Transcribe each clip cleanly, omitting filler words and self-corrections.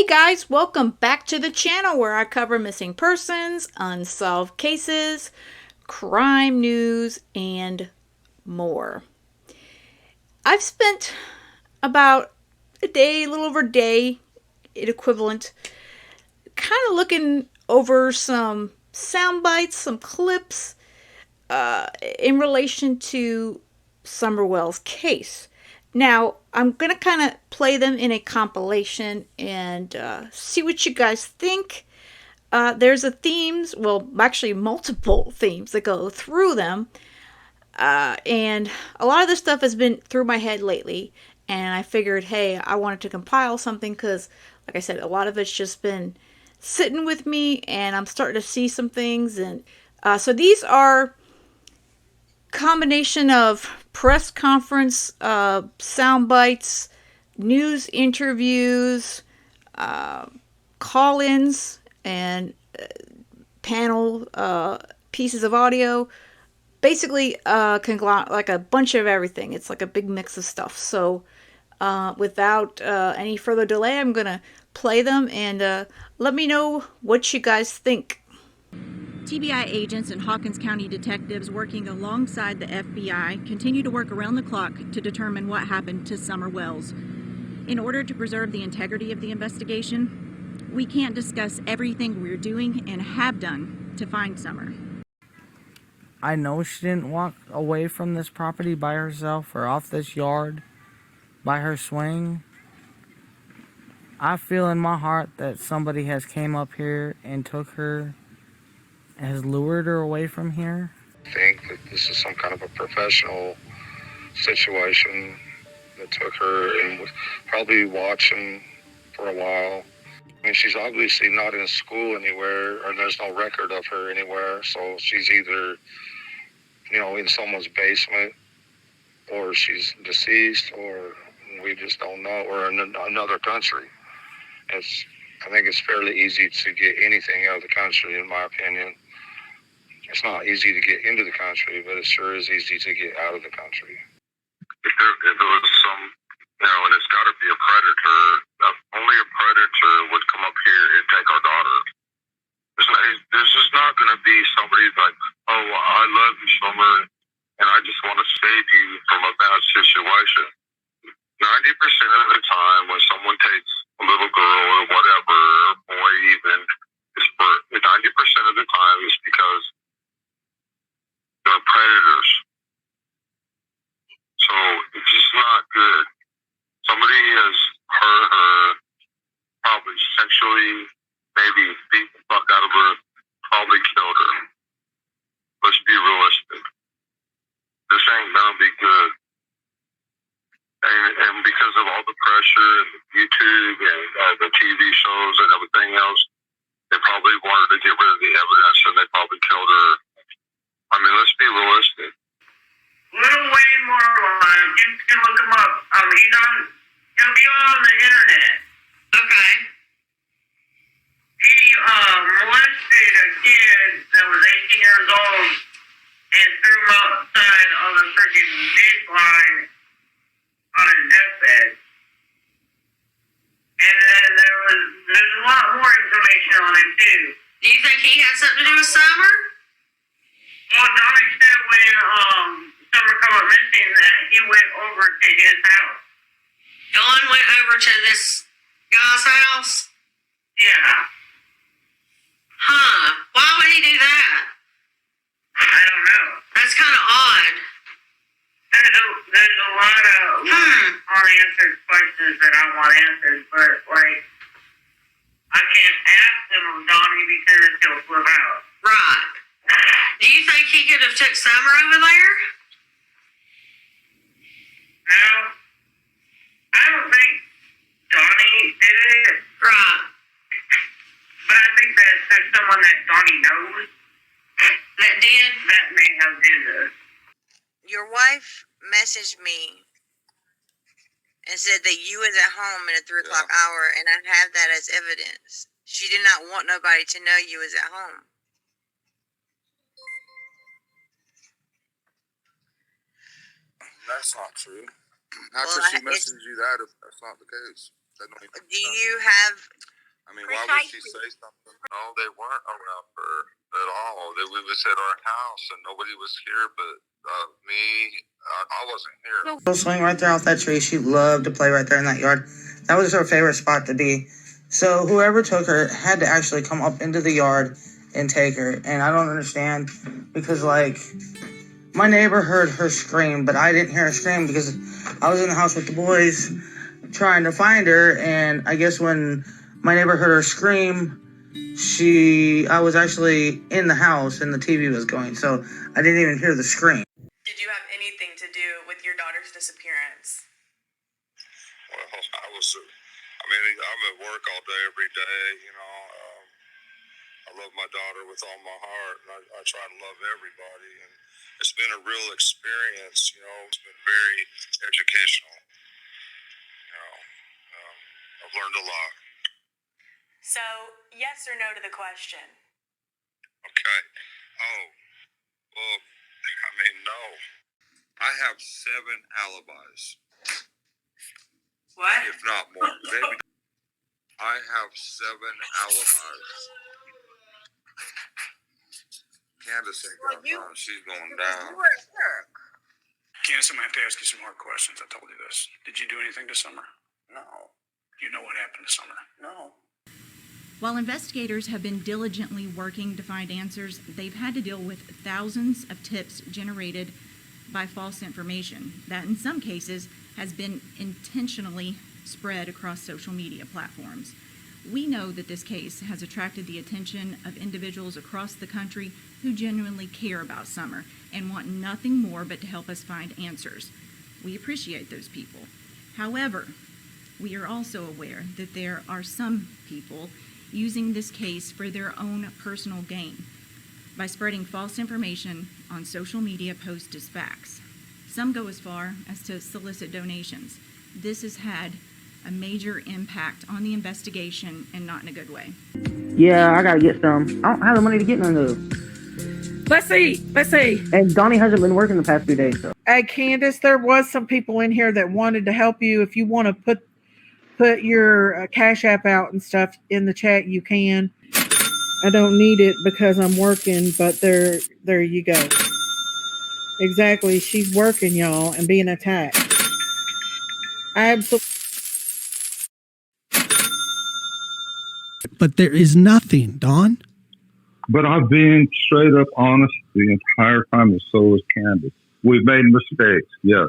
Guys, welcome back to the channel where I cover missing persons, unsolved cases, crime news, and more. I've spent about a little over a day, equivalent, kind of looking over some sound bites, some clips in relation to Summerwell's case. Now, I'm going to kind of play them in a compilation and see what you guys think. There's a themes, well, actually multiple themes that go through them. And a lot of this stuff has been through my head lately. And I figured, hey, I wanted to compile something because, like I said, a lot of it's just been sitting with me and I'm starting to see some things. And so these are combination of press conference sound bites, news interviews, call-ins, and panel pieces of audio. Basically, like a bunch of everything. It's like a big mix of stuff. So, without any further delay, I'm gonna play them and let me know what you guys think. TBI agents and Hawkins County detectives working alongside the FBI continue to work around the clock to determine what happened to Summer Wells. In order to preserve the integrity of the investigation, we can't discuss everything we're doing and have done to find Summer. I know she didn't walk away from this property by herself or off this yard by her swing. I feel in my heart that somebody has came up here and took her, has lured her away from here. I think that this is some kind of a professional situation that took her and was probably watching for a while. I mean, she's obviously not in school anywhere, or there's no record of her anywhere, so she's either, in someone's basement, or she's deceased, or we just don't know, or in another country. I think it's fairly easy to get anything out of the country, in my opinion. It's not easy to get into the country, but it sure is easy to get out of the country. If there was some, and it's got to be a predator, only a predator would come up here and take our daughter. This is not going to be somebody like, oh, I love you, Summer, and I just want to save you from a bad situation. 90% of the time when someone takes a little girl or whatever, or boy even, 90% of the time is because they're predators. So it's just not good. Somebody has hurt her, probably sexually, maybe beat the fuck out of her, probably killed her. Let's be realistic. This ain't gonna be good. And because of all the pressure and YouTube and the TV shows and everything else, they probably wanted to get rid of the evidence and they probably killed her. I mean, let's be realistic. Lil Wayne Moreland, you can look him up. He'll be on the internet. Okay. He molested a kid that was 18 years old and threw him outside on a freaking gate line on his deathbed. And then there's a lot more information on him too. Do you think he had something to do with Summer? Well, Donnie said when Summer come up missing that he went over to his house. Dawn went over to this guy's house? Yeah. Huh. Why would he do that? I don't know. That's kind of odd. There's a lot of unanswered questions that I want answered, but I can't ask them of Donnie because he'll flip out. Right. Do you think he could have took Summer over there? No. I don't think Donnie did it. Right. But I think that there's someone that Donnie knows That did? that may have did this. Your wife messaged me and said that you was at home in a 3 o'clock hour, and I have that as evidence. She did not want nobody to know you was at home. That's not true. How could she message you that if that's not the case? Do you have I mean, why would she say something? No, they weren't around her at all. We was at our house and nobody was here but me. I wasn't here. Little swing right there off that tree. She loved to play right there in that yard. That was her favorite spot to be. So whoever took her had to actually come up into the yard and take her. And I don't understand because, like, my neighbor heard her scream, but I didn't hear her scream because I was in the house with the boys trying to find her. And I guess when my neighbor heard her scream, I was actually in the house and the TV was going. So I didn't even hear the scream. Did you have anything to do with your daughter's disappearance? Well, I'm at work all day, every day, you know. I love my daughter with all my heart, and I try to love everybody. And it's been a real experience, you know. It's been very educational. You know, I've learned a lot. So, yes or no to the question? Okay. Oh, well, I mean, no. I have 7 alibis. What? If not more. Maybe. I have 7 alibis. Candace ain't going down. She's going down. Candace, I'm going to have to ask you some more questions. I told you this. Did you do anything to Summer? No. You know what happened to Summer? No. While investigators have been diligently working to find answers, they've had to deal with thousands of tips generated by false information that in some cases has been intentionally spread across social media platforms. We know that this case has attracted the attention of individuals across the country who genuinely care about Summer and want nothing more but to help us find answers. We appreciate those people. However, we are also aware that there are some people using this case for their own personal gain by spreading false information on social media posts as facts. Some go as far as to solicit donations. This has had a major impact on the investigation and not in a good way. Yeah, I gotta get some. I don't have the money to get none of those. Let's see. And Donnie hasn't been working the past few days, so. Hey, Candace, there was some people in here that wanted to help you. If you want to put your Cash App out and stuff in the chat, you can. I don't need it because I'm working, but there you go. Exactly. She's working, y'all, and being attacked. Absolutely. But there is nothing, Dawn. But I've been straight up honest the entire time, and so is Candace. We've made mistakes, yes.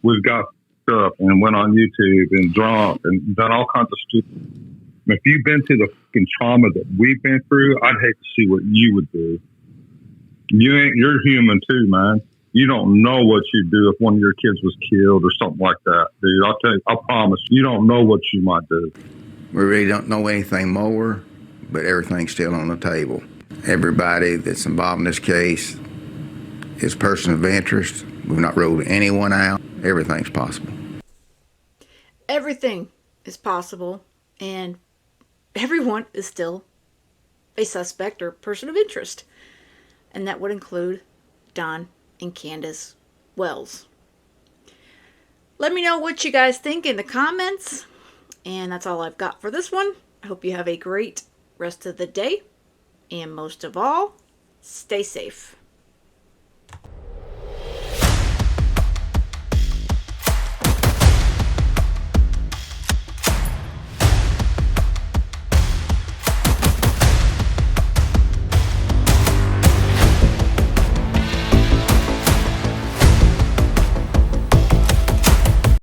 We've got stuff and went on YouTube and drunk and done all kinds of stupid. If you've been through the fucking trauma that we've been through, I'd hate to see what you would do. You're human too, man. You don't know what you'd do if one of your kids was killed or something like that, dude. I'll tell you, I promise, you don't know what you might do. We really don't know anything more, but everything's still on the table. Everybody that's involved in this case is a person of interest. We've not ruled anyone out. Everything's possible. Everything is possible, and everyone is still a suspect or person of interest. And that would include Don and Candace Wells. Let me know what you guys think in the comments. And that's all I've got for this one. I hope you have a great rest of the day. And most of all, stay safe.